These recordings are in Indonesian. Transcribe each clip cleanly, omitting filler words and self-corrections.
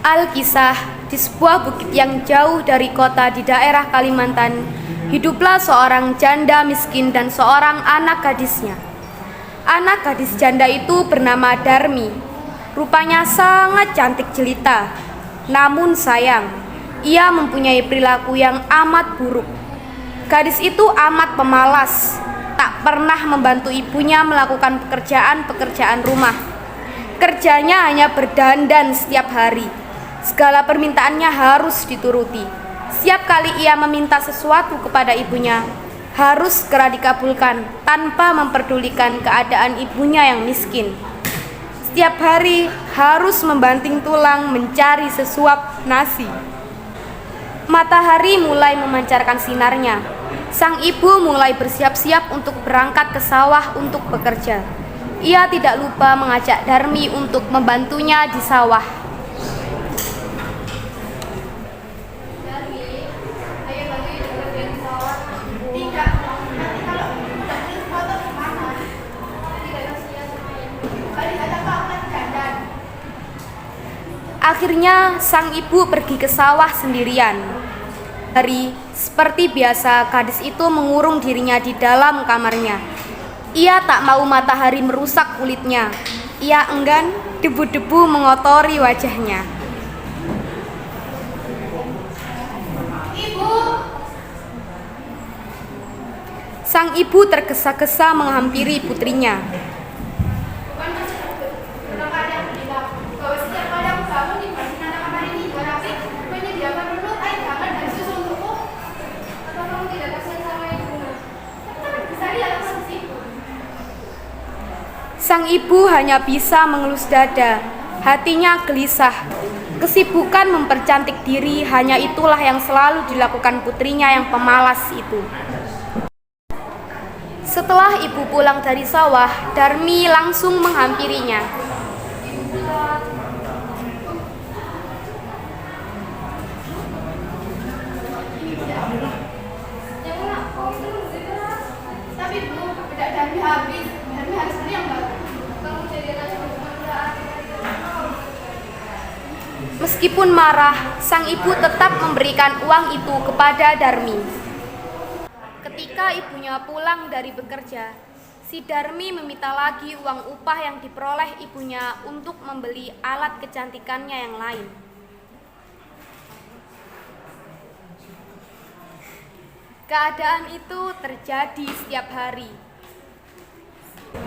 Alkisah, di sebuah bukit yang jauh dari kota di daerah Kalimantan, hiduplah seorang janda miskin dan seorang anak gadisnya. Anak gadis janda itu bernama Darmi. Rupanya sangat cantik jelita. Namun sayang, ia mempunyai perilaku yang amat buruk. Gadis itu amat pemalas, tak pernah membantu ibunya melakukan pekerjaan-pekerjaan rumah. Kerjanya hanya berdandan setiap hari. Segala permintaannya harus dituruti. Setiap kali ia meminta sesuatu kepada ibunya, harus segera dikabulkan tanpa memperdulikan keadaan ibunya yang miskin. Setiap hari harus membanting tulang mencari sesuap nasi. Matahari mulai memancarkan sinarnya. Sang ibu mulai bersiap-siap untuk berangkat ke sawah untuk bekerja. Ia tidak lupa mengajak Darmi untuk membantunya di sawah. Akhirnya sang ibu pergi ke sawah sendirian. Seperti biasa, gadis itu mengurung dirinya di dalam kamarnya. Ia tak mau matahari merusak kulitnya. Ia enggan debu-debu mengotori wajahnya. Ibu! Sang ibu tergesa-gesa menghampiri putrinya. Sang ibu hanya bisa mengelus dada, hatinya gelisah. Kesibukan mempercantik diri hanya itulah yang selalu dilakukan putrinya yang pemalas itu. Setelah ibu pulang dari sawah, Darmi langsung menghampirinya. Tapi Bu, bedak Darmi habis. Darmi harus beli yang baru. Meskipun marah, sang ibu tetap memberikan uang itu kepada Darmi. Ketika ibunya pulang dari bekerja, si Darmi meminta lagi uang upah yang diperoleh ibunya untuk membeli alat kecantikannya yang lain. Keadaan itu terjadi setiap hari.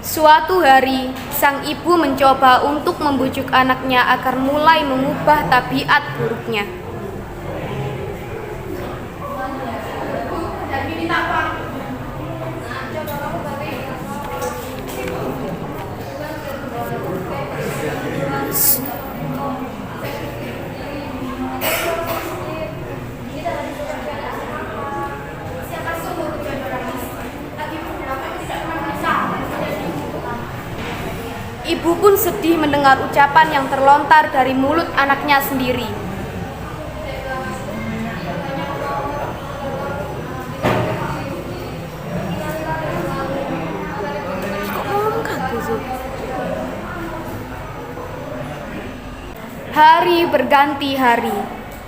Suatu hari, sang ibu mencoba untuk membujuk anaknya agar mulai mengubah tabiat buruknya. Ibu pun sedih mendengar ucapan yang terlontar dari mulut anaknya sendiri. Hari berganti hari.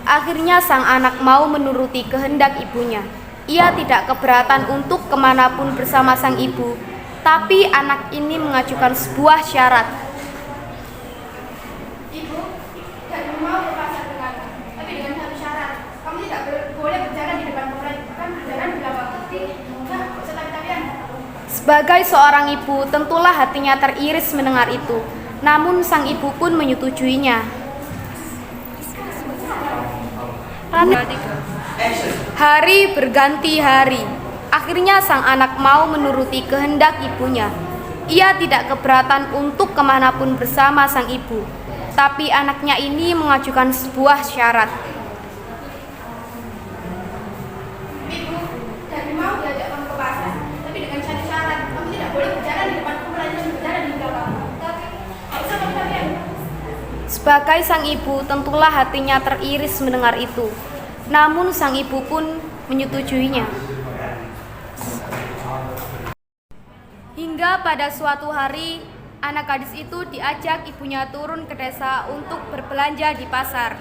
Akhirnya sang anak mau menuruti kehendak ibunya. Ia tidak keberatan untuk kemanapun bersama sang ibu. Tapi anak ini mengajukan sebuah syarat. Ibu, Darmi mau ke pasar denganmu, tapi dengan satu syarat. Kamu tidak boleh berjalan di depan komplek, kan berjalan di belakang. Enggak, sekali-kalian. Sebagai seorang ibu, tentulah hatinya teriris mendengar itu. Namun sang ibu pun menyetujuinya. Hari berganti hari. Akhirnya sang anak mau menuruti kehendak ibunya. Ia tidak keberatan untuk kemanapun bersama sang ibu. Tapi anaknya ini mengajukan sebuah syarat. Ibu, Darmi mau diajak kamu ke pasar, tapi dengan satu syarat. Kamu tidak boleh berjalan di depan kumpulan dan berjalan di belakang. Sebagai sang ibu, tentulah hatinya teriris mendengar itu. Namun sang ibu pun menyetujuinya. Hingga pada suatu hari, Anak gadis itu diajak ibunya turun ke desa untuk berbelanja di pasar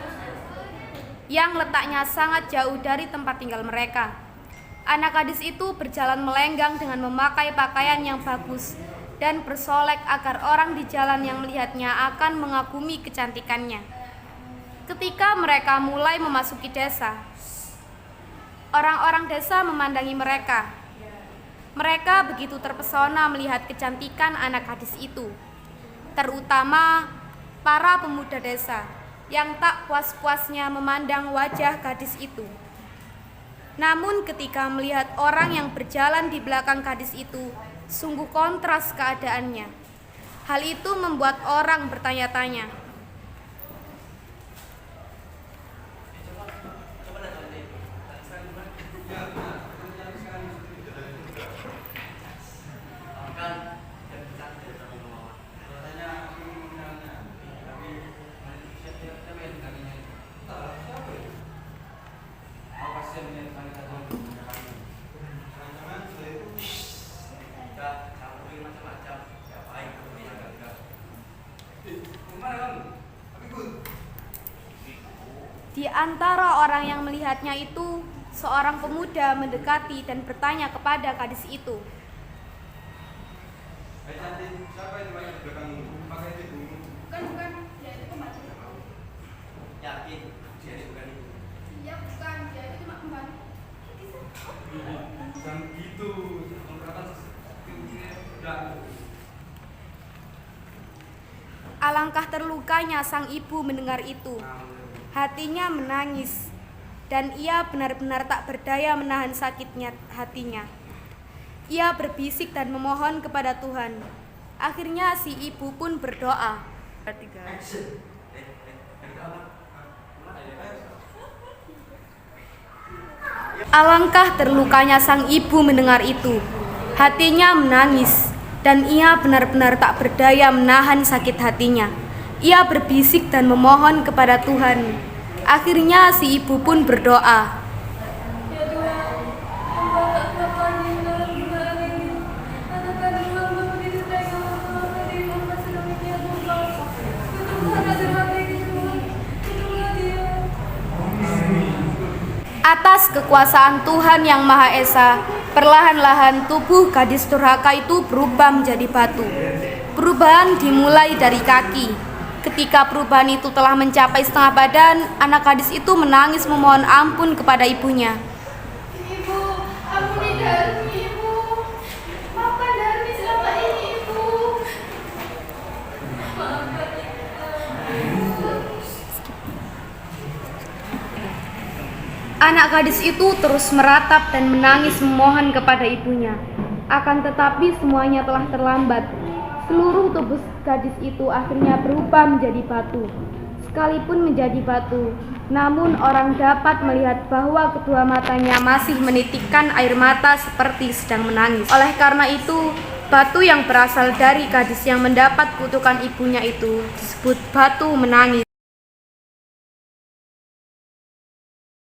yang letaknya sangat jauh dari tempat tinggal mereka. Anak gadis itu berjalan melenggang dengan memakai pakaian yang bagus dan bersolek agar orang di jalan yang melihatnya akan mengagumi kecantikannya. Ketika mereka mulai memasuki desa, orang-orang desa memandangi mereka. Mereka begitu terpesona melihat kecantikan anak gadis itu, terutama para pemuda desa yang tak puas-puasnya memandang wajah gadis itu. Namun ketika melihat orang yang berjalan di belakang gadis itu, sungguh kontras keadaannya. Hal itu membuat orang bertanya-tanya. Di antara orang yang melihatnya itu, seorang pemuda mendekati dan bertanya kepada gadis itu. Siapa yang di belakangmu? Pakai itu. Bukan, dia itu pembantu. Yakin? Dia bukan itu. Iya, bukan, dia itu cuma pembantu. Jangan gitu. Alangkah terlukanya sang ibu mendengar itu. Hatinya menangis, dan ia benar-benar tak berdaya menahan sakitnya hatinya. Ia berbisik dan memohon kepada Tuhan. Akhirnya si ibu pun berdoa. Alangkah terlukanya sang ibu mendengar itu. Hatinya menangis, dan ia benar-benar tak berdaya menahan sakit hatinya. Ia berbisik dan memohon kepada Tuhan. Akhirnya si ibu pun berdoa. Atas kekuasaan Tuhan yang Maha Esa, perlahan-lahan tubuh gadis durhaka itu berubah menjadi batu. Perubahan dimulai dari kaki. Ketika perubahan itu telah mencapai setengah badan, anak gadis itu menangis memohon ampun kepada ibunya. Ibu, ampuni Darmi, Ibu. Maafkan Darmi selama ini, Ibu. Maafkan Ibu. Anak gadis itu terus meratap dan menangis memohon kepada ibunya. Akan tetapi semuanya telah terlambat. Seluruh tubuh gadis itu akhirnya berubah menjadi batu. Sekalipun menjadi batu, namun orang dapat melihat bahwa kedua matanya masih menitikkan air mata seperti sedang menangis. Oleh karena itu, batu yang berasal dari gadis yang mendapat kutukan ibunya itu disebut batu menangis.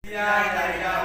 Ya.